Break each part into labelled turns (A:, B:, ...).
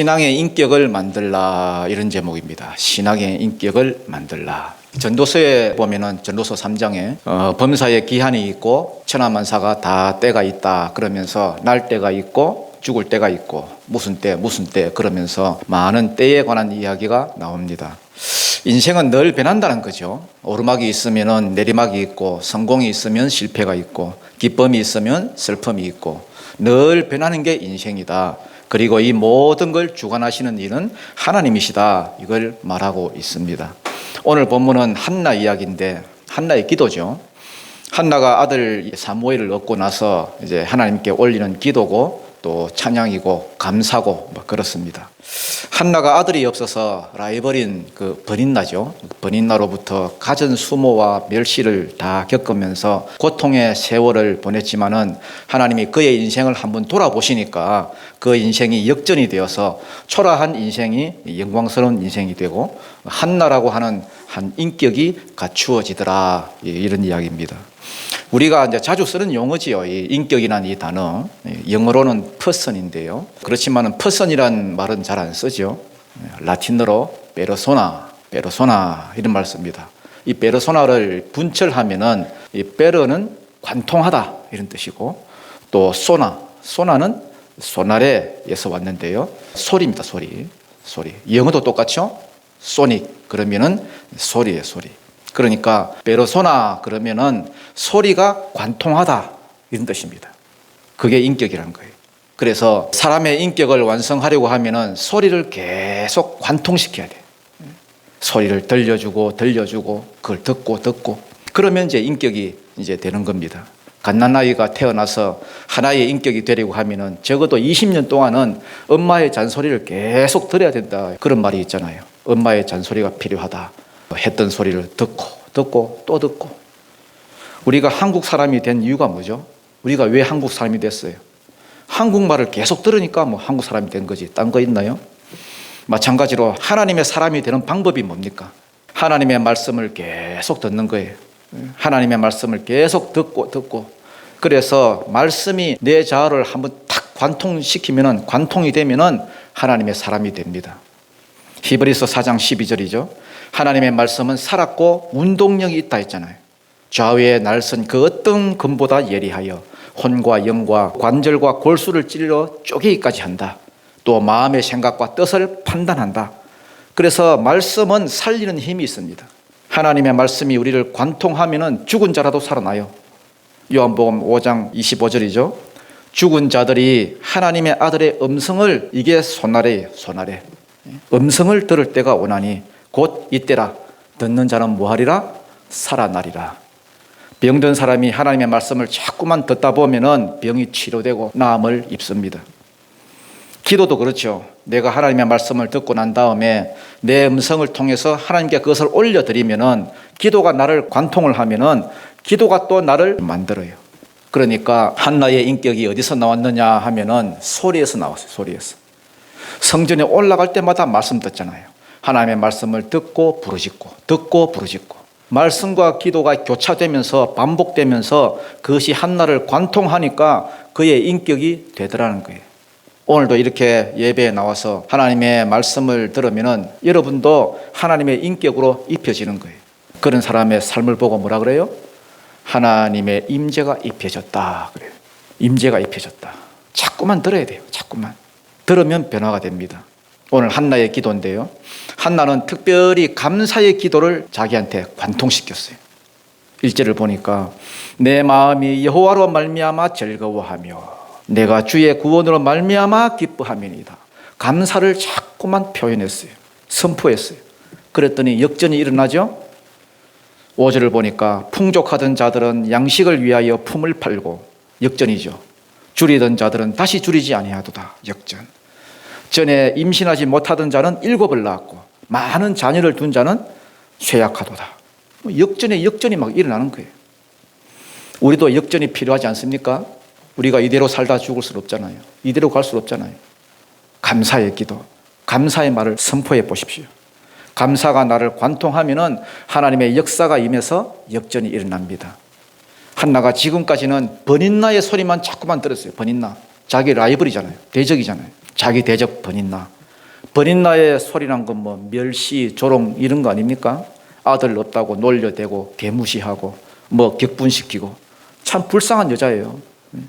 A: 신앙의 인격을 만들라, 이런 제목입니다. 신앙의 인격을 만들라. 전도서에 보면은 전도서 3장에 범사에 기한이 있고 천하만사가 다 때가 있다 그러면서 날 때가 있고 죽을 때가 있고 무슨 때 그러면서 많은 때에 관한 이야기가 나옵니다. 인생은 늘 변한다는 거죠. 오르막이 있으면 내리막이 있고 성공이 있으면 실패가 있고 기쁨이 있으면 슬픔이 있고 늘 변하는 게 인생이다. 그리고 이 모든 걸 주관하시는 이는 하나님이시다. 이걸 말하고 있습니다. 오늘 본문은 한나 이야기인데 한나의 기도죠. 한나가 아들 사무엘을 얻고 나서 이제 하나님께 올리는 기도고 또 찬양이고 감사고 그렇습니다. 한나가 아들이 없어서 라이벌인 그 버닌나죠. 버닌나로부터 갖은 수모와 멸시를 다 겪으면서 고통의 세월을 보냈지만은 하나님이 그의 인생을 한번 돌아보시니까 그 인생이 역전이 되어서 초라한 인생이 영광스러운 인생이 되고 한나라고 하는 한 인격이 갖추어지더라, 이런 이야기입니다. 우리가 이제 자주 쓰는 용어지요. 이 인격이라는 이 단어. 영어로는 person인데요. 그렇지만은 person이란 말은 잘 안 쓰죠. 라틴어로 페르소나 이런 말 씁니다. 이 페르소나를 분철하면은 이 페르는 관통하다 이런 뜻이고 또 소나는 소나레에서 왔는데요. 소리입니다. 소리. 영어도 똑같죠? 소닉 그러면은 소리예요, 소리. 그러니까 페르소나 그러면은 소리가 관통하다 이런 뜻입니다. 그게 인격이라는 거예요. 그래서 사람의 인격을 완성하려고 하면은 소리를 계속 관통시켜야 돼. 소리를 들려주고 그걸 듣고 그러면 이제 인격이 이제 되는 겁니다. 갓난아이가 태어나서 하나의 인격이 되려고 하면은 적어도 20년 동안은 엄마의 잔소리를 계속 들어야 된다, 그런 말이 있잖아요. 엄마의 잔소리가 필요하다. 했던 소리를 듣고 또 듣고. 우리가 한국 사람이 된 이유가 뭐죠? 우리가 왜 한국 사람이 됐어요? 한국말을 계속 들으니까 뭐 한국 사람이 된 거지. 딴 거 있나요? 마찬가지로 하나님의 사람이 되는 방법이 뭡니까? 하나님의 말씀을 계속 듣는 거예요. 하나님의 말씀을 계속 듣고 그래서 말씀이 내 자아를 한번 탁 관통시키면은, 관통이 되면은 하나님의 사람이 됩니다. 히브리서 4장 12절이죠. 하나님의 말씀은 살았고 운동력이 있다 했잖아요. 좌우에 날선 그 어떤 금보다 예리하여 혼과 영과 관절과 골수를 찔러 쪼개기까지 한다. 또 마음의 생각과 뜻을 판단한다. 그래서 말씀은 살리는 힘이 있습니다. 하나님의 말씀이 우리를 관통하면은 죽은 자라도 살아나요. 요한복음 5장 25절이죠. 죽은 자들이 하나님의 아들의 음성을, 이게 소나래예요. 소나래. 음성을 들을 때가 오나니 곧 이때라. 듣는 자는 뭐하리라? 살아나리라. 병든 사람이 하나님의 말씀을 자꾸만 듣다 보면은 병이 치료되고 나음을 입습니다. 기도도 그렇죠. 내가 하나님의 말씀을 듣고 난 다음에 내 음성을 통해서 하나님께 그것을 올려드리면은, 기도가 나를 관통을 하면은 기도가 또 나를 만들어요. 그러니까 한나의 인격이 어디서 나왔느냐 하면은 소리에서 나왔어요. 소리에서. 성전에 올라갈 때마다 말씀 듣잖아요. 하나님의 말씀을 듣고 부르짖고 말씀과 기도가 교차되면서 반복되면서 그것이 한나를 관통하니까 그의 인격이 되더라는 거예요. 오늘도 이렇게 예배에 나와서 하나님의 말씀을 들으면은 여러분도 하나님의 인격으로 입혀지는 거예요. 그런 사람의 삶을 보고 뭐라 그래요? 하나님의 임재가 입혀졌다 그래요. 임재가 입혀졌다. 자꾸만 들어야 돼요. 자꾸만 들으면 변화가 됩니다. 오늘 한나의 기도인데요. 한나는 특별히 감사의 기도를 자기한테 관통시켰어요. 1절을 보니까 내 마음이 여호와로 말미암아 즐거워하며 내가 주의 구원으로 말미암아 기뻐함이니이다. 감사를 자꾸만 표현했어요. 선포했어요. 그랬더니 역전이 일어나죠. 5절을 보니까 풍족하던 자들은 양식을 위하여 품을 팔고, 역전이죠. 줄이던 자들은 다시 줄이지 아니하도다. 역전. 전에 임신하지 못하던 자는 7을 낳았고 많은 자녀를 둔 자는 쇠약하도다. 역전이 막 일어나는 거예요. 우리도 역전이 필요하지 않습니까? 우리가 이대로 살다 죽을 수 없잖아요. 이대로 갈 수 없잖아요. 감사의 기도, 감사의 말을 선포해 보십시오. 감사가 나를 관통하면은 하나님의 역사가 임해서 역전이 일어납니다. 한나가 지금까지는 버닌나의 소리만 자꾸만 들었어요. 버닌나. 자기 라이벌이잖아요. 대적이잖아요. 자기 대적 버닌나. 버린 나의 소리란 건 뭐 멸시, 조롱 이런 거 아닙니까? 아들 없다고 놀려대고 개무시하고 뭐 격분시키고 참 불쌍한 여자예요.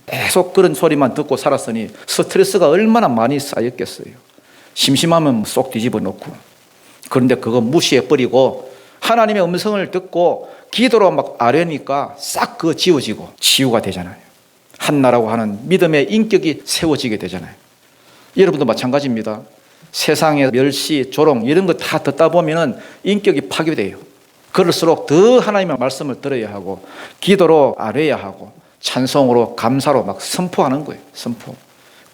A: 계속 그런 소리만 듣고 살았으니 스트레스가 얼마나 많이 쌓였겠어요. 심심하면 쏙 뒤집어 놓고. 그런데 그거 무시해버리고 하나님의 음성을 듣고 기도로 막 아뢰니까 싹 그거 지워지고 치유가 되잖아요. 한나라고 하는 믿음의 인격이 세워지게 되잖아요. 여러분도 마찬가지입니다. 세상의 멸시, 조롱 이런 거 다 듣다 보면은 인격이 파괴돼요. 그럴수록 더 하나님의 말씀을 들어야 하고 기도로 아뢰야 하고 찬송으로 감사로 막 선포하는 거예요. 선포.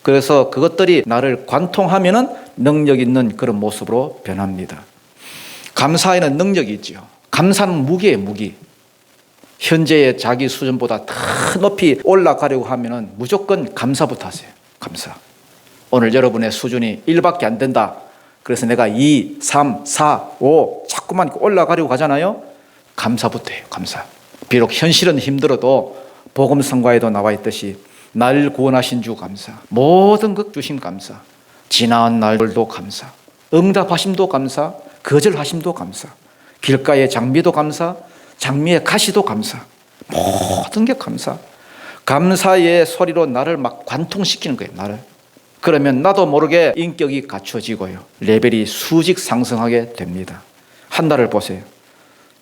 A: 그래서 그것들이 나를 관통하면은 능력 있는 그런 모습으로 변합니다. 감사에는 능력이 있죠. 감사는 무기예요, 무기. 현재의 자기 수준보다 더 높이 올라가려고 하면은 무조건 감사부터 하세요. 감사. 오늘 여러분의 수준이 1밖에 안 된다. 그래서 내가 2, 3, 4, 5 자꾸만 올라가려고 하잖아요. 감사부터 해요. 감사. 비록 현실은 힘들어도 복음 성가에도 나와 있듯이 날 구원하신 주 감사. 모든 것 주신 감사. 지나온 날들도 감사. 응답하심도 감사. 거절하심도 감사. 길가의 장미도 감사. 장미의 가시도 감사. 모든 게 감사. 감사의 소리로 나를 막 관통시키는 거예요. 나를. 그러면 나도 모르게 인격이 갖춰지고요. 레벨이 수직 상승하게 됩니다. 한나를 보세요.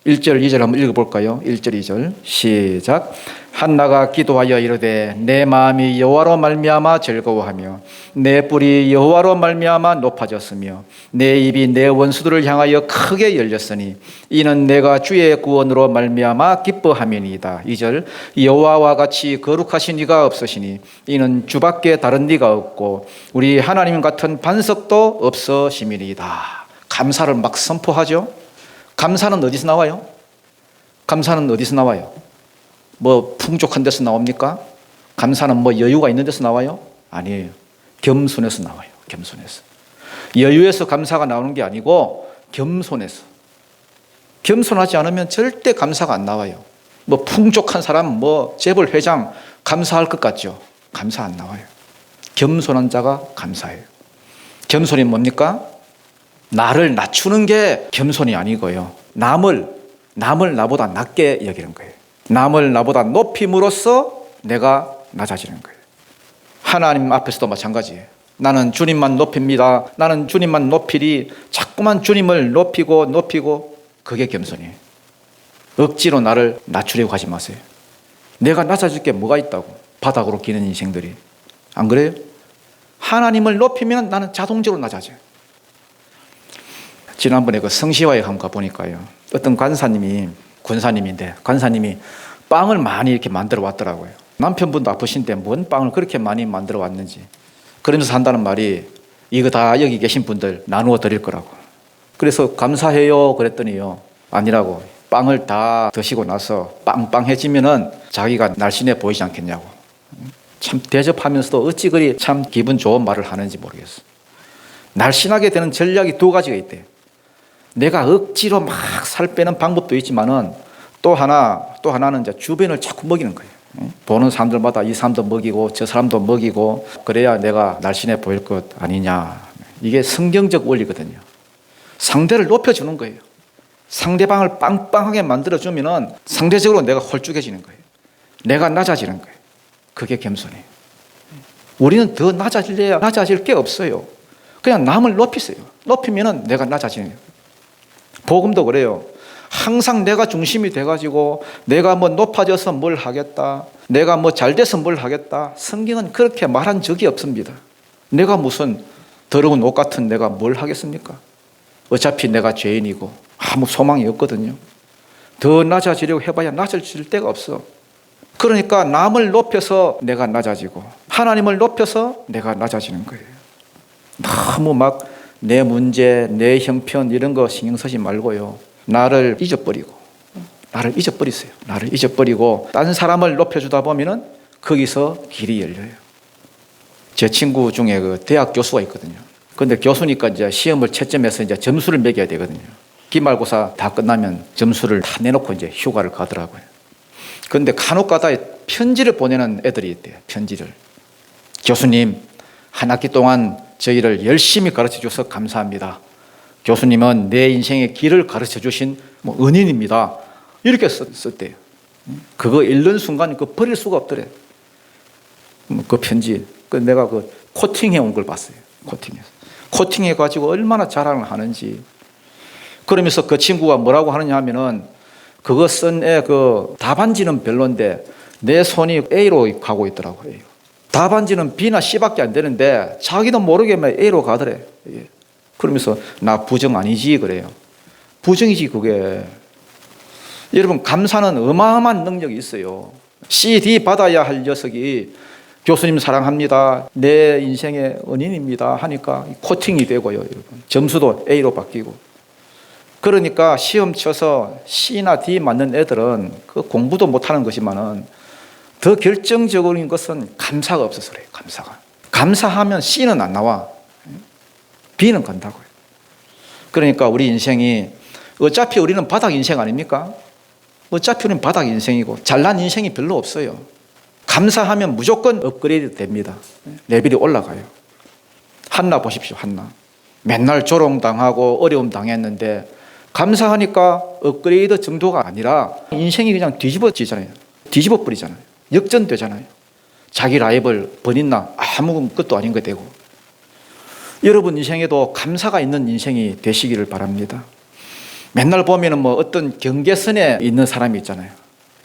A: 1절, 2절 한번 읽어볼까요? 1절, 2절 시작. 한나가 기도하여 이르되 내 마음이 여호와로 말미암아 즐거워하며 내 뿔이 여호와로 말미암아 높아졌으며 내 입이 내 원수들을 향하여 크게 열렸으니 이는 내가 주의 구원으로 말미암아 기뻐함이니이다. 2절 여호와와 같이 거룩하신 이가 없으시니 이는 주밖에 다른 이가 없고 우리 하나님 같은 반석도 없으심이니이다. 감사를 막 선포하죠. 감사는 어디서 나와요? 감사는 어디서 나와요? 뭐 풍족한 데서 나옵니까? 감사는 뭐 여유가 있는 데서 나와요? 아니에요. 겸손에서 나와요. 겸손에서. 여유에서 감사가 나오는 게 아니고 겸손에서. 겸손하지 않으면 절대 감사가 안 나와요. 뭐 풍족한 사람, 뭐 재벌 회장 감사할 것 같죠? 감사 안 나와요. 겸손한 자가 감사해요. 겸손이 뭡니까? 나를 낮추는 게 겸손이 아니고요. 남을 나보다 낮게 여기는 거예요. 남을 나보다 높임으로써 내가 낮아지는 거예요. 하나님 앞에서도 마찬가지예요. 나는 주님만 높입니다. 나는 주님만 높이리. 자꾸만 주님을 높이고 그게 겸손이에요. 억지로 나를 낮추려고 하지 마세요. 내가 낮아질 게 뭐가 있다고. 바닥으로 기는 인생들이. 안 그래요? 하나님을 높이면 나는 자동적으로 낮아져요. 지난번에 그 성시화에 한번 가보니까요. 어떤 권사님인데 관사님이 빵을 많이 이렇게 만들어 왔더라고요. 남편분도 아프신데 뭔 빵을 그렇게 많이 만들어 왔는지. 그러면서 한다는 말이 이거 다 여기 계신 분들 나누어 드릴 거라고. 그래서 감사해요 그랬더니요. 아니라고. 빵을 다 드시고 나서 빵빵해지면은 자기가 날씬해 보이지 않겠냐고. 참 대접하면서도 어찌 그리 참 기분 좋은 말을 하는지 모르겠어. 날씬하게 되는 전략이 2가지가 있대요. 내가 억지로 막 살 빼는 방법도 있지만은 또 하나는 이제 주변을 자꾸 먹이는 거예요. 보는 사람들마다 이 사람도 먹이고 저 사람도 먹이고 그래야 내가 날씬해 보일 것 아니냐. 이게 성경적 원리거든요. 상대를 높여주는 거예요. 상대방을 빵빵하게 만들어주면은 상대적으로 내가 홀쭉해지는 거예요. 내가 낮아지는 거예요. 그게 겸손이에요. 우리는 더 낮아질 게 없어요. 그냥 남을 높이세요. 높이면은 내가 낮아지는 거예요. 복음도 그래요. 항상 내가 중심이 돼가지고 내가 뭐 높아져서 뭘 하겠다. 내가 뭐 잘돼서 뭘 하겠다. 성경은 그렇게 말한 적이 없습니다. 내가 무슨 더러운 옷 같은 내가 뭘 하겠습니까? 어차피 내가 죄인이고 아무 소망이 없거든요. 더 낮아지려고 해봐야 낮아질 데가 없어. 그러니까 남을 높여서 내가 낮아지고 하나님을 높여서 내가 낮아지는 거예요. 너무 막 내 문제, 내 형편 이런 거 신경 쓰지 말고요. 나를 잊어버리세요. 나를 잊어버리고 다른 사람을 높여주다 보면은 거기서 길이 열려요. 제 친구 중에 그 대학 교수가 있거든요. 근데 교수니까 이제 시험을 채점해서 이제 점수를 매겨야 되거든요. 기말고사 다 끝나면 점수를 다 내놓고 이제 휴가를 가더라고요. 근데 간혹가다 편지를 보내는 애들이 있대요. 편지를. 교수님, 한 학기 동안 저희를 열심히 가르쳐 주셔서 감사합니다. 교수님은 내 인생의 길을 가르쳐 주신 은인입니다. 이렇게 썼대요. 그거 읽는 순간 그 버릴 수가 없더래. 그 편지, 내가 그 코팅해 온 걸 봤어요. 코팅해 가지고 얼마나 자랑을 하는지. 그러면서 그 친구가 뭐라고 하느냐 하면은, 그거 쓴 애 그 답안지는 별론데 내 손이 A로 가고 있더라고요. 답안지는 B나 C밖에 안 되는데 자기도 모르게 A로 가더래. 그러면서 나 부정 아니지 그래요. 부정이지 그게. 여러분, 감사는 어마어마한 능력이 있어요. CD 받아야 할 녀석이 교수님 사랑합니다, 내 인생의 은인입니다 하니까 코팅이 되고요. 여러분, 점수도 A로 바뀌고. 그러니까 시험 쳐서 C나 D 맞는 애들은 그 공부도 못하는 것이지만은 더 결정적인 것은 감사가 없어서 그래요. 감사하면 C는 안 나와. B는 간다고요. 그러니까 우리 인생이, 어차피 우리는 바닥 인생 아닙니까? 어차피 우리는 바닥 인생이고 잘난 인생이 별로 없어요. 감사하면 무조건 업그레이드 됩니다. 레벨이 올라가요. 한나 보십시오. 한나 맨날 조롱당하고 어려움 당했는데 감사하니까 업그레이드 정도가 아니라 인생이 그냥 뒤집어지잖아요. 뒤집어 버리잖아요. 역전되잖아요. 자기 라이벌 번있나 아무것도 아닌 거 되고. 여러분 인생에도 감사가 있는 인생이 되시기를 바랍니다. 맨날 보면은 어떤 경계선에 있는 사람이 있잖아요.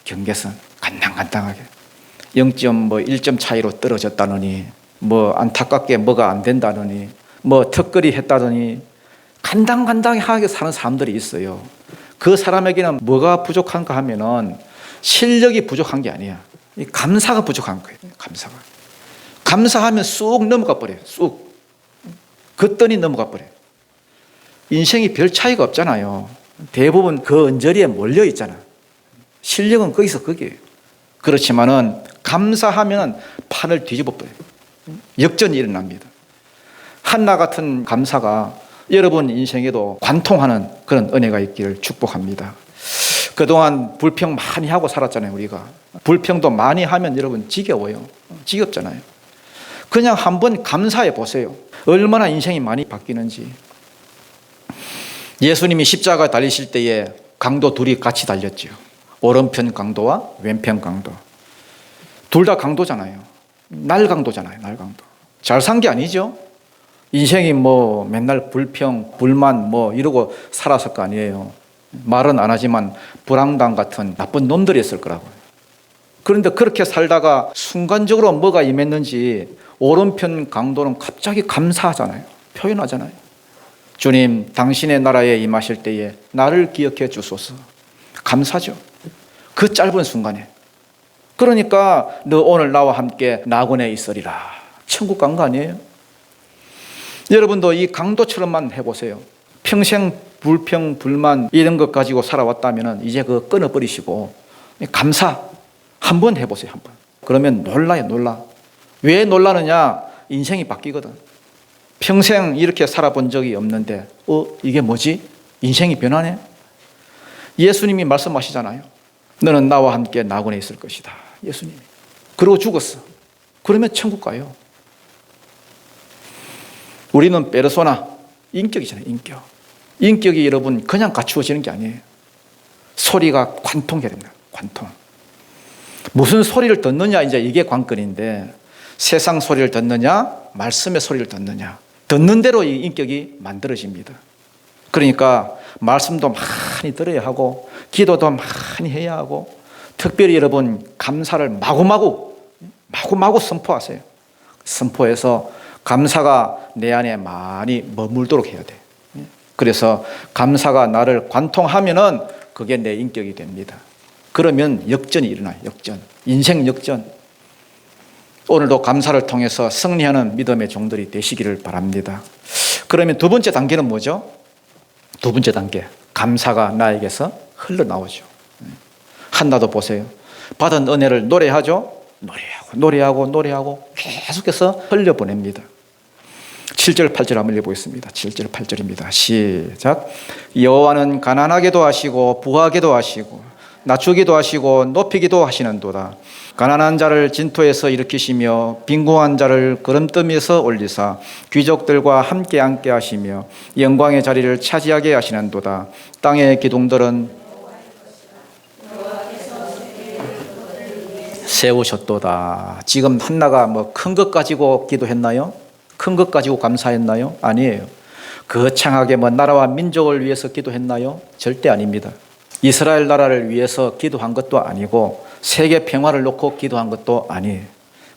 A: 경계선 간당간당하게 0.1점 차이로 떨어졌다느니, 안타깝게 뭐가 안 된다느니, 턱걸이 했다더니 간당간당하게 사는 사람들이 있어요. 그 사람에게는 뭐가 부족한가 하면은 실력이 부족한 게 아니야. 이 감사가 부족한 거예요. 감사하면 쑥 넘어가 버려요. 쑥 걷더니 넘어가 버려요. 인생이 별 차이가 없잖아요. 대부분 그 언저리에 몰려 있잖아. 실력은 거기서 거기에요. 그렇지만은 감사하면 판을 뒤집어 버려요. 역전이 일어납니다. 한나 같은 감사가 여러분 인생에도 관통하는 그런 은혜가 있기를 축복합니다. 그동안 불평 많이 하고 살았잖아요. 우리가 불평도 많이 하면 여러분 지겨워요. 지겹잖아요. 그냥 한번 감사해 보세요. 얼마나 인생이 많이 바뀌는지. 예수님이 십자가 달리실 때에 강도 둘이 같이 달렸죠. 오른편 강도와 왼편 강도. 둘 다 강도잖아요. 날강도잖아요. 날강도. 잘 산 게 아니죠. 인생이 맨날 불평, 불만 이러고 살았을 거 아니에요. 말은 안 하지만 불황당 같은 나쁜 놈들이었을 거라고요. 그런데 그렇게 살다가 순간적으로 뭐가 임했는지 오른편 강도는 갑자기 감사하잖아요. 표현하잖아요. 주님, 당신의 나라에 임하실 때에 나를 기억해 주소서. 감사죠. 그 짧은 순간에. 그러니까 너 오늘 나와 함께 낙원에 있으리라. 천국 간 거 아니에요? 여러분도 이 강도처럼만 해보세요. 평생 불평, 불만 이런 것 가지고 살아왔다면 이제 그거 끊어버리시고 감사 한번 해보세요. 한번. 그러면 놀라요. 놀라. 왜 놀라느냐? 인생이 바뀌거든. 평생 이렇게 살아본 적이 없는데 이게 뭐지? 인생이 변하네. 예수님이 말씀하시잖아요. 너는 나와 함께 낙원에 있을 것이다. 예수님이. 그러고 죽었어. 그러면 천국 가요. 우리는 페르소나, 인격이잖아요. 인격이 여러분 그냥 갖추어지는 게 아니에요. 소리가 관통해야 됩니다. 관통. 무슨 소리를 듣느냐, 이제 이게 관건인데, 세상 소리를 듣느냐, 말씀의 소리를 듣느냐, 듣는 대로 이 인격이 만들어집니다. 그러니까 말씀도 많이 들어야 하고 기도도 많이 해야 하고, 특별히 여러분 감사를 마구마구 선포하세요. 선포해서 감사가 내 안에 많이 머물도록 해야 돼. 그래서 감사가 나를 관통하면은 그게 내 인격이 됩니다. 그러면 역전이 일어나요. 역전. 인생 역전. 오늘도 감사를 통해서 승리하는 믿음의 종들이 되시기를 바랍니다. 그러면 두 번째 단계는 뭐죠? 두 번째 단계. 감사가 나에게서 흘러나오죠. 한나도 보세요. 받은 은혜를 노래하죠. 노래하고 계속해서 흘려보냅니다. 7절 8절 한번 읽어보겠습니다. 7절 8절입니다. 시작. 여호와는 가난하게도 하시고 부하게도 하시고 낮추기도 하시고 높이기도 하시는도다. 가난한 자를 진토에서 일으키시며 빈궁한 자를 구름더미에서 올리사 귀족들과 함께 앉게 하시며 영광의 자리를 차지하게 하시는도다. 땅의 기둥들은 세우셨도다. 지금 한나가 뭐 큰 것 가지고 기도했나요? 큰 것 가지고 감사했나요? 아니에요. 거창하게 뭐 나라와 민족을 위해서 기도했나요? 절대 아닙니다. 이스라엘 나라를 위해서 기도한 것도 아니고 세계 평화를 놓고 기도한 것도 아니에요.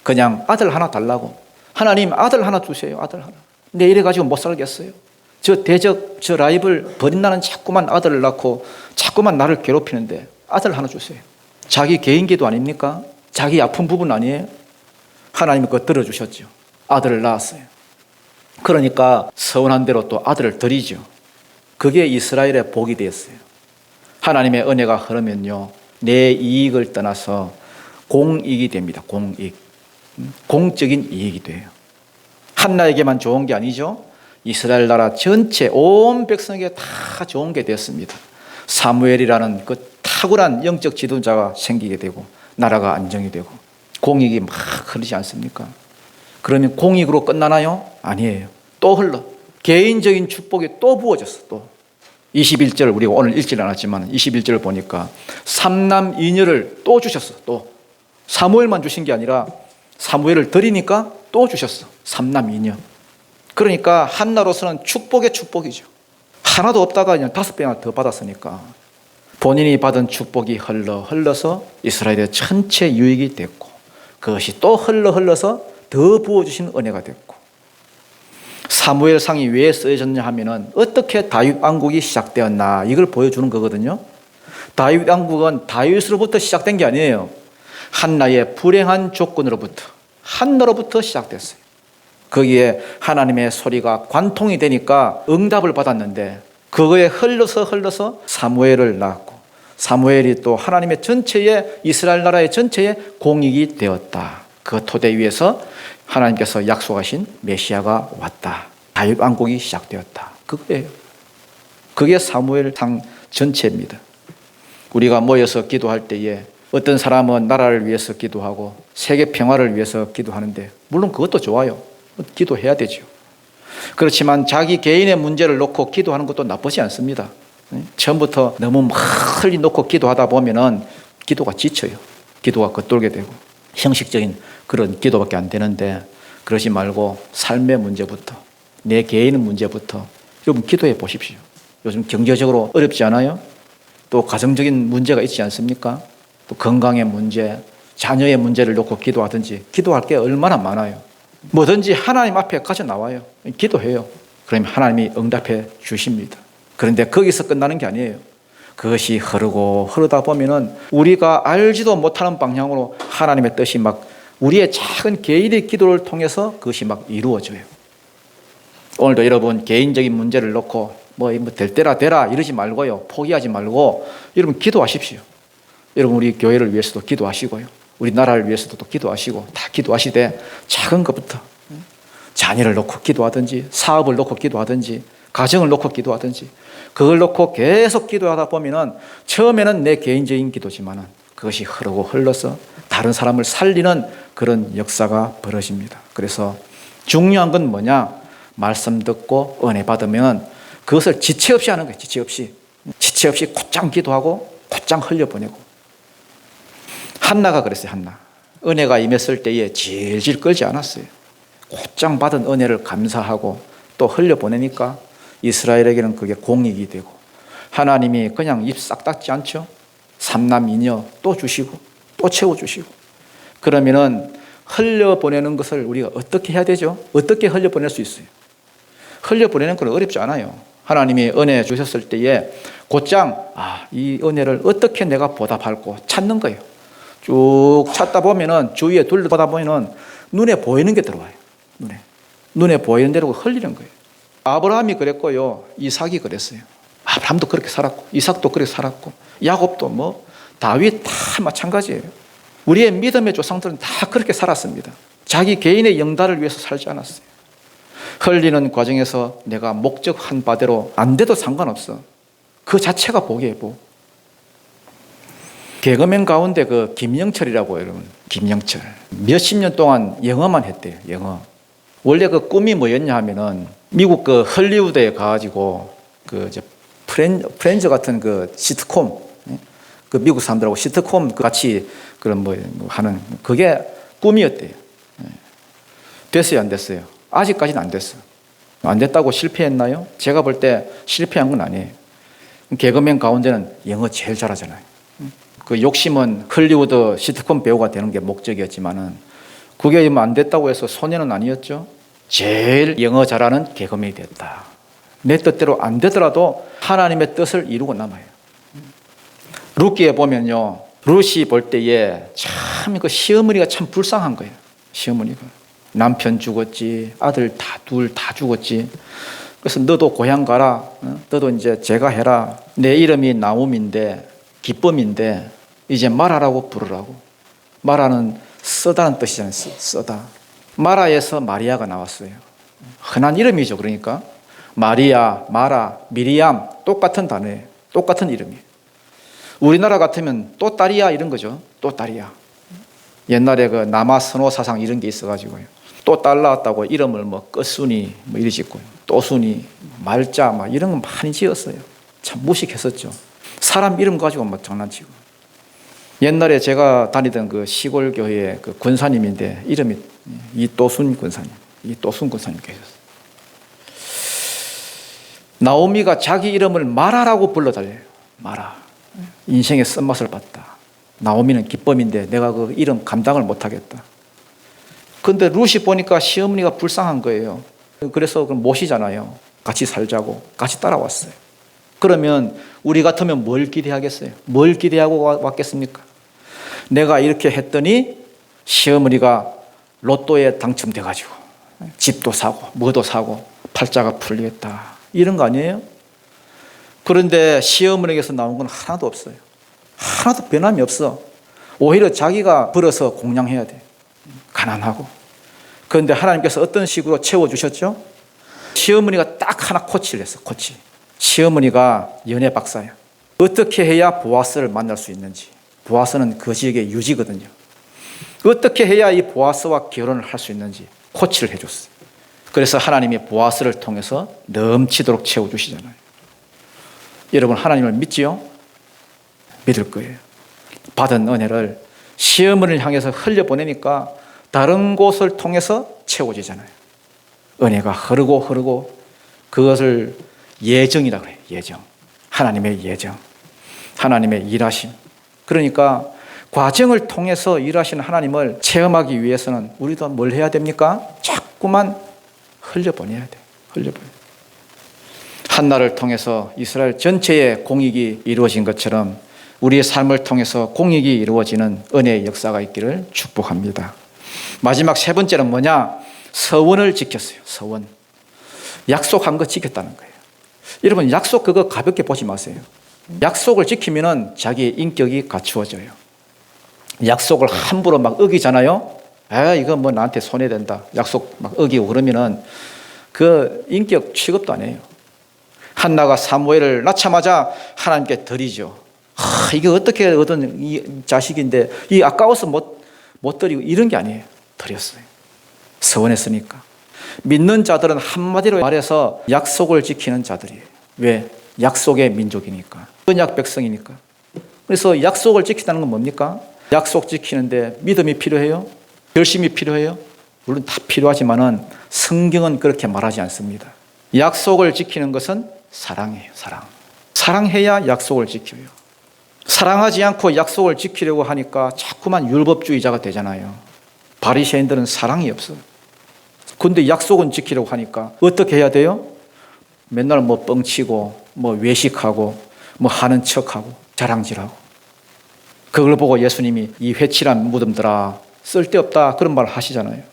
A: 그냥 아들 하나 달라고. 하나님 아들 하나 주세요. 아들 하나. 근데 이래 가지고 못 살겠어요. 저 대적, 저 라이벌 버린나는 자꾸만 아들을 낳고 자꾸만 나를 괴롭히는데 아들 하나 주세요. 자기 개인 기도 아닙니까? 자기 아픈 부분 아니에요? 하나님이 그거 들어주셨죠. 아들을 낳았어요. 그러니까 서운한 대로 또 아들을 드리죠. 그게 이스라엘의 복이 되었어요. 하나님의 은혜가 흐르면요, 내 이익을 떠나서 공익이 됩니다. 공익. 공적인 이익이 돼요. 한나에게만 좋은 게 아니죠. 이스라엘 나라 전체 온 백성에게 다 좋은 게 됐습니다. 사무엘이라는 그 탁월한 영적 지도자가 생기게 되고 나라가 안정이 되고 공익이 막 흐르지 않습니까? 그러면 공익으로 끝나나요? 아니에요. 또 흘러. 개인적인 축복이 또 부어졌어. 또 21절, 우리가 오늘 읽지 않았지만 21절을 보니까 삼남 이녀를 또 주셨어. 또 사무엘만 주신 게 아니라 사무엘을 드리니까 또 주셨어. 삼남 이녀. 그러니까 한나로서는 축복의 축복이죠. 하나도 없다가 그냥 5배나 더 받았으니까 본인이 받은 축복이 흘러서 이스라엘의 전체 유익이 됐고 그것이 또 흘러서 더 부어주신 은혜가 됐고, 사무엘상이 왜 쓰여졌냐 하면은 어떻게 다윗 왕국이 시작되었나 이걸 보여주는 거거든요. 다윗 왕국은 다윗으로부터 시작된 게 아니에요. 한나의 불행한 조건으로부터, 한나로부터 시작됐어요. 거기에 하나님의 소리가 관통이 되니까 응답을 받았는데 그거에 흘러서 사무엘을 낳았고 사무엘이 또 하나님의 전체의 이스라엘 나라의 전체의 공익이 되었다. 그 토대 위에서 하나님께서 약속하신 메시아가 왔다. 다윗 왕국이 시작되었다. 그거예요. 그게 사무엘상 전체입니다. 우리가 모여서 기도할 때에 어떤 사람은 나라를 위해서 기도하고 세계 평화를 위해서 기도하는데 물론 그것도 좋아요. 기도해야 되죠. 그렇지만 자기 개인의 문제를 놓고 기도하는 것도 나쁘지 않습니다. 처음부터 너무 멀리 놓고 기도하다 보면은 기도가 지쳐요. 기도가 겉돌게 되고 형식적인 그런 기도밖에 안 되는데 그러지 말고 삶의 문제부터 내 개인의 문제부터 여러분 기도해 보십시오. 요즘 경제적으로 어렵지 않아요? 또 가정적인 문제가 있지 않습니까? 또 건강의 문제, 자녀의 문제를 놓고 기도하든지 기도할 게 얼마나 많아요. 뭐든지 하나님 앞에 가져 나와요. 기도해요. 그러면 하나님이 응답해 주십니다. 그런데 거기서 끝나는 게 아니에요. 그것이 흐르다 보면은 우리가 알지도 못하는 방향으로 하나님의 뜻이 막 우리의 작은 개인의 기도를 통해서 그것이 막 이루어져요. 오늘도 여러분 개인적인 문제를 놓고 뭐 될 때라 되라 이러지 말고요. 포기하지 말고 여러분 기도하십시오. 여러분 우리 교회를 위해서도 기도하시고요. 우리 나라를 위해서도 또 기도하시고 다 기도하시되 작은 것부터 자녀를 놓고 기도하든지 사업을 놓고 기도하든지 가정을 놓고 기도하든지 그걸 놓고 계속 기도하다 보면은 처음에는 내 개인적인 기도지만은 그것이 흘러서 다른 사람을 살리는 그런 역사가 벌어집니다. 그래서 중요한 건 뭐냐? 말씀 듣고 은혜 받으면 그것을 지체 없이 하는 거예요. 지체 없이 곧장 기도하고 곧장 흘려보내고. 한나가 그랬어요. 한나. 은혜가 임했을 때에 질질 끌지 않았어요. 곧장 받은 은혜를 감사하고 또 흘려보내니까 이스라엘에게는 그게 공익이 되고 하나님이 그냥 입 싹 닫지 않죠. 삼남 이녀 또 주시고 또 채워주시고. 그러면은 흘려보내는 것을 우리가 어떻게 해야 되죠? 어떻게 흘려보낼 수 있어요? 흘려보내는 건 어렵지 않아요. 하나님이 은혜 주셨을 때에 곧장 이 은혜를 어떻게 내가 보답할고 찾는 거예요. 쭉 찾다 보면은 주위에 둘러보다 보면은 눈에 보이는 게 들어와요. 눈에 보이는 대로 흘리는 거예요. 아브라함이 그랬고요. 이삭이 그랬어요. 아브라함도 그렇게 살았고 이삭도 그렇게 살았고 야곱도 뭐 다윗 다 마찬가지예요. 우리의 믿음의 조상들은 다 그렇게 살았습니다. 자기 개인의 영달을 위해서 살지 않았어요. 흘리는 과정에서 내가 목적한 바대로 안 돼도 상관없어. 그 자체가 복이에요. 복. 개그맨 가운데 그 김영철이라고 여러분, 김영철 몇십 년 동안 영어만 했대요. 영어. 원래 그 꿈이 뭐였냐 하면은 미국 그 헐리우드에 가가지고 그 이제 프렌즈 같은 그 시트콤, 그 미국 사람들하고 시트콤 같이 그런 뭐 하는 그게 꿈이었대요. 됐어요, 안 됐어요? 아직까지는 안 됐어요. 안 됐다고 실패했나요? 제가 볼 때 실패한 건 아니에요. 개그맨 가운데는 영어 제일 잘하잖아요. 그 욕심은 헐리우드 시트콤 배우가 되는 게 목적이었지만은 그게 안 됐다고 해서 손해는 아니었죠. 제일 영어 잘하는 개그맨이 됐다. 내 뜻대로 안 되더라도 하나님의 뜻을 이루고 남아요. 룻기에 보면요, 룻이 볼 때에 참 그 시어머니가 참 불쌍한 거예요. 시어머니가 남편 죽었지, 아들 둘 다 죽었지. 그래서 너도 고향 가라. 너도 이제 제가 해라. 내 이름이 나옴인데 기쁨인데 이제 마라라고 부르라고. 마라는 쓰다는 뜻이잖아요. 쓰다. 마라에서 마리아가 나왔어요. 흔한 이름이죠. 그러니까 마리아, 마라, 미리암 똑같은 단어예요. 똑같은 이름이에요. 우리나라 같으면 또 딸이야 이런 거죠. 또 딸이야. 옛날에 그 남아 선호 사상 이런 게 있어가지고요. 또 딸 낳았다고 이름을 뭐 끝순이 뭐 이리 짓고요. 또순이, 말자 막 이런 거 많이 지었어요. 참 무식했었죠. 사람 이름 가지고 막 장난치고. 옛날에 제가 다니던 그 시골 교회의 그 권사님인데 이름이 이또순 권사님, 이또순 권사님 계셨어요. 나오미가 자기 이름을 마라라고 불러달래요. 마라. 인생의 쓴맛을 봤다. 나오미는 기쁨인데 내가 그 이름 감당을 못하겠다. 근데 룻이 보니까 시어머니가 불쌍한 거예요. 그래서 모시잖아요. 같이 살자고. 같이 따라왔어요. 그러면 우리 같으면 뭘 기대하겠어요? 뭘 기대하고 왔겠습니까? 내가 이렇게 했더니 시어머니가 로또에 당첨돼가지고 집도 사고 뭐도 사고 팔자가 풀리겠다. 이런 거 아니에요? 그런데 시어머니에게서 나온 건 하나도 없어요. 하나도 변함이 없어. 오히려 자기가 벌어서 공양해야 돼. 가난하고. 그런데 하나님께서 어떤 식으로 채워주셨죠? 시어머니가 딱 하나 코치를 했어. 코치. 시어머니가 연애 박사야. 어떻게 해야 보아스를 만날 수 있는지. 보아스는 그 지역의 유지거든요. 어떻게 해야 이 보아스와 결혼을 할 수 있는지 코치를 해줬어요. 그래서 하나님이 보아스를 통해서 넘치도록 채워주시잖아요. 여러분 하나님을 믿지요? 믿을 거예요. 받은 은혜를 시어머니를 향해서 흘려보내니까 다른 곳을 통해서 채워지잖아요. 은혜가 흐르고 그것을 예정이라고 해요. 예정. 하나님의 예정. 하나님의 일하심. 그러니까 과정을 통해서 일하시는 하나님을 체험하기 위해서는 우리도 뭘 해야 됩니까? 자꾸만 흘려보내야 돼. 흘려보내야 돼. 한나를 통해서 이스라엘 전체의 공익이 이루어진 것처럼 우리의 삶을 통해서 공익이 이루어지는 은혜의 역사가 있기를 축복합니다. 마지막 세 번째는 뭐냐? 서원을 지켰어요. 서원. 약속한 거 지켰다는 거예요. 여러분 약속 그거 가볍게 보지 마세요. 약속을 지키면 자기의 인격이 갖추어져요. 약속을 함부로 막 어기잖아요. 이거 뭐 나한테 손해된다. 약속 막 어기고 그러면은 그 인격 취급도 안 해요. 한나가 사무엘을 낳자마자 하나님께 드리죠. 이게 어떻게 얻은 이 자식인데 이 아까워서 못 드리고 이런 게 아니에요. 드렸어요. 서원했으니까. 믿는 자들은 한마디로 말해서 약속을 지키는 자들이에요. 왜? 약속의 민족이니까. 언약 백성이니까. 그래서 약속을 지킨다는 건 뭡니까? 약속 지키는데 믿음이 필요해요? 열심이 필요해요? 물론 다 필요하지만은 성경은 그렇게 말하지 않습니다. 약속을 지키는 것은 사랑이에요. 사랑. 사랑해야 약속을 지켜요. 사랑하지 않고 약속을 지키려고 하니까 자꾸만 율법주의자가 되잖아요. 바리새인들은 사랑이 없어요. 근데 약속은 지키려고 하니까 어떻게 해야 돼요? 맨날 뭐 뻥치고 뭐 외식하고 뭐 하는 척하고 자랑질하고. 그걸 보고 예수님이 이 회칠한 무덤들아 쓸데없다 그런 말 하시잖아요.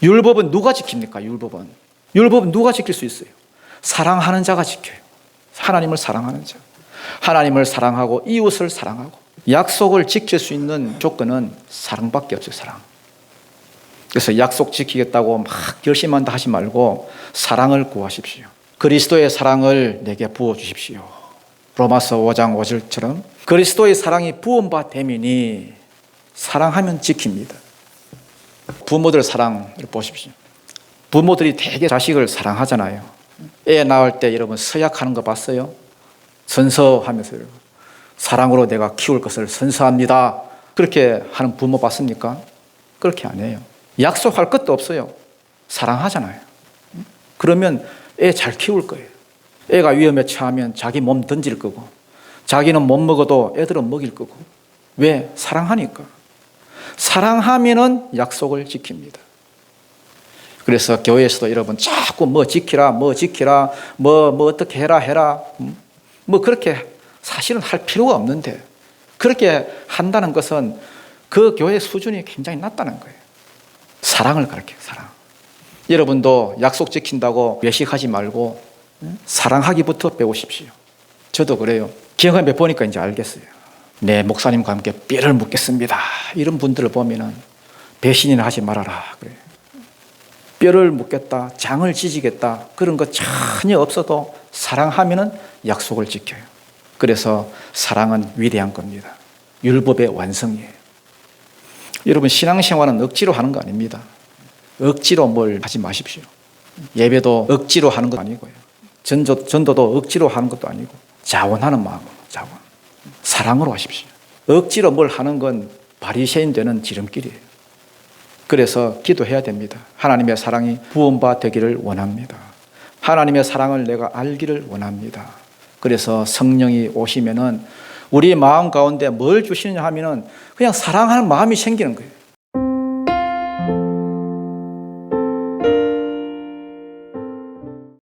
A: 율법은 누가 지킵니까? 율법은 누가 지킬 수 있어요? 사랑하는 자가 지켜요. 하나님을 사랑하는 자. 하나님을 사랑하고 이웃을 사랑하고. 약속을 지킬 수 있는 조건은 사랑밖에 없어요. 사랑. 그래서 약속 지키겠다고 막 결심한다 하지 말고 사랑을 구하십시오. 그리스도의 사랑을 내게 부어주십시오. 로마서 5장 5절처럼 그리스도의 사랑이 부은 바 되미니 사랑하면 지킵니다. 부모들 사랑을 보십시오. 부모들이 되게 자식을 사랑하잖아요. 애 낳을 때 여러분 서약하는 거 봤어요? 선서하면서요. 사랑으로 내가 키울 것을 선서합니다. 그렇게 하는 부모 봤습니까? 그렇게 안 해요. 약속할 것도 없어요. 사랑하잖아요. 그러면 애 잘 키울 거예요. 애가 위험에 처하면 자기 몸 던질 거고, 자기는 못 먹어도 애들은 먹일 거고. 왜? 사랑하니까. 사랑하면은 약속을 지킵니다. 그래서 교회에서도 여러분 자꾸 뭐 지키라, 뭐 어떻게 해라. 뭐 그렇게 사실은 할 필요가 없는데, 그렇게 한다는 것은 그 교회 수준이 굉장히 낮다는 거예요. 사랑을 가르쳐요, 사랑. 여러분도 약속 지킨다고 외식하지 말고 사랑하기부터 배우십시오. 저도 그래요. 경험해 보니까 이제 알겠어요. 네, 목사님과 함께 뼈를 묻겠습니다. 이런 분들을 보면은 배신이나 하지 말아라 그래요. 뼈를 묻겠다, 장을 찢겠다 그런 거 전혀 없어도 사랑하면은 약속을 지켜요. 그래서 사랑은 위대한 겁니다. 율법의 완성이에요. 여러분 신앙생활은 억지로 하는 거 아닙니다. 억지로 뭘 하지 마십시오. 예배도 억지로 하는 것 아니고요. 전도도 억지로 하는 것도 아니고 자원하는 마음으로 자원. 사랑으로 하십시오. 억지로 뭘 하는 건 바리새인 되는 지름길이에요. 그래서 기도해야 됩니다. 하나님의 사랑이 부은 바 되기를 원합니다. 하나님의 사랑을 내가 알기를 원합니다. 그래서 성령이 오시면은 우리 마음 가운데 뭘 주시느냐 하면은 그냥 사랑하는 마음이 생기는 거예요.